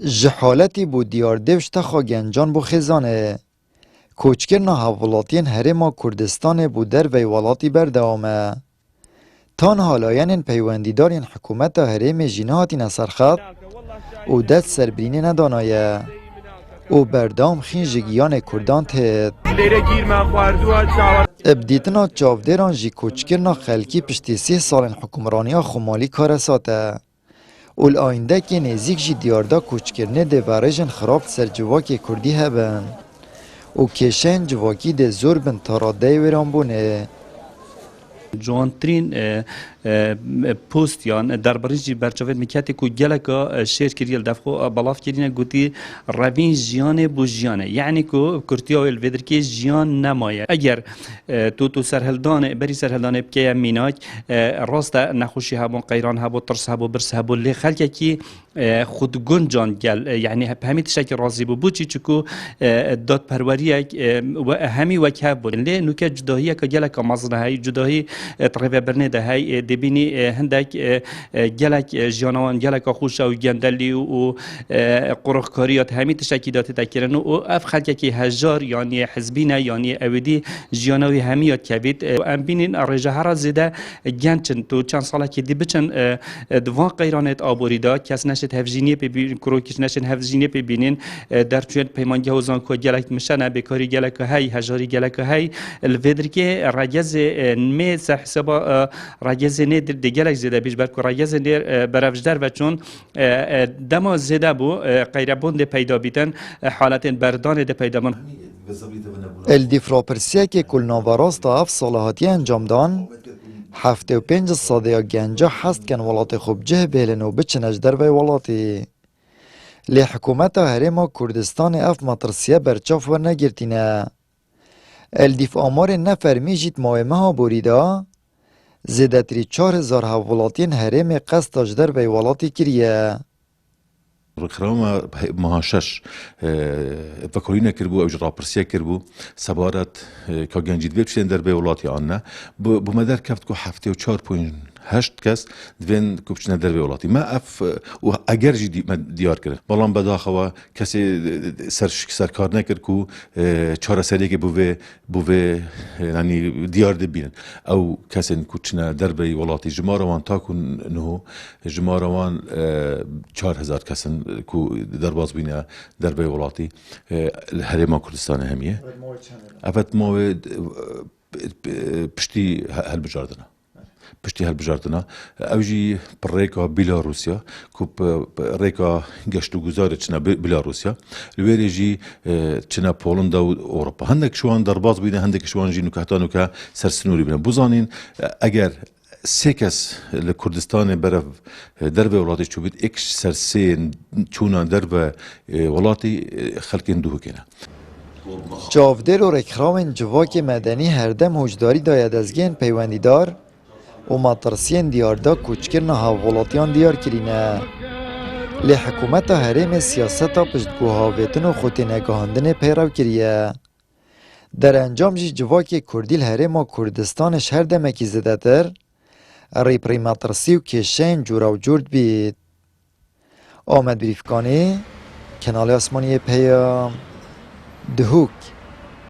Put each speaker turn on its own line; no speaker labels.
جحالتی بو دیار دوشت خوا گنجان بو خزانه. کوچکرنا هاولاتین هرما کردستان بو در وی والاتی بردوامه. تان حالاین پیوندیدارین حکومت هرم جینهاتی نسرخط او دست سربرینی ندانایه. او بردام خین جگیان کردان تید. ابدیتنا چاودران جی کوچکرنا خلکی پشتی 3 سالن حکمرانی خمالی کارساته. اول آینده که نزیک جی دیاردا کوچکرنه ده ورژن خراب سر جواکی کردی هبن. او کشن جواکی ده زور بن تاراده ویران بونه.
جوانترین پوست یان در برنجی برچاوت میکاتی کو گلکا شیر کریل دفخو بلاف کرینه گوتی روین جیان بو جیانه یعنی کو کرتیا ول ودرکی جیان نمایه اگر تو سرهلدان بری سرهلدان بکی میناک راست نخوشی هبون قیران هبو ترس هبو برس هبو لی خلک کی خود گنجان گل یعنی همین تشکل راضی بو چی چکو داد پروریه و همی وکه بود لی نوکه جداهی که گلکا مزنه های جداهی طرف برنه ده های دبینی هندک گلک جانوان گلک خوش و گندلی و قرخکاریات همین تشکیلات تکرن و اف خلک کی هزار یعنی حزبینه یعنی اودی جانوی همیات کبید ام بینین رجه هر زده گنچن تو چند ساله که دی بچن دوان قیرانت آبوریدا کس نشد هفجینی ببین کروکش نشد هفجینی ببینین در چون پیمانگه وزان کو گلک مشنه بکاری گلک های هزاری گلک های الودرکه رجز می حساب رجز ندر دیگلک زده بیش بر کو رجز ندر برافجدار و چون دما زده بو قیربوند پیدا بیتن حالت بردان ده پیدا من
الدیفراپرسیه که کل ناوراست اف صلاحاتی انجام دان 75 ساده گنجا هست کن ولات خوب جه بیلن و بچنج در وی ولاتی لی حکومت هرما کردستان اف مطرسیه برچاف و نگرتینه الدیف آمار نفرمی جیت ماهمه ها بوریده زیدتری 4000 هولاتین هرم قصد در وی ولاتی کریه
رکرام مهاشش فکرینه کربو او جرابرسیه کربو سبارت که گنجید بچین در به ولاتی آنه بومدر کفت کو 74.8 کس دوین کوبچنه در به ولاتی ما اف و اگر جدی دیار کرد بالام بداخوا کسی سرکار نکرد کو 4 سالی که بوه یعنی دیار دبینن او کسی کوچنه در به ولاتی جماروان تاکن نه جماروان 4000 کسن کو در باز بینه در به ولاتی هرما کردستان همیه افت ما پشتی هل بجاردنا پشتی هل بجاردنا اوجی پریکا بیلاروسیا کو پریکا گشتو گزاره چنا بیلاروسیا لویریجی چنا پولندا و اروپا هندک شوان در باز بینه هندک شوان جی نکاتانو که سرسنوری بینه بوزانین اگر سکس لکردستان برف در به ولاتی چوبید اکش سرسین چونا در به ولاتی خلقین دوه کنه
چاودر و رکخراون جواک مدنی هردم هجداری داید از گین پیوندیدار و مطرسین دیاردا کوچکرنا هاولاتیان دیار کرینه لی حکومت هرم سیاستا پشتگوهاویتن و خوتی نگاهاندن پیرو کریه در انجام جی جواک کردیل هرم کردستانش هردمکی زده تر ریپری مطرسی و کشین جورا و جورد بید آمد بریفکانی کنال آسمانی پیام دهوک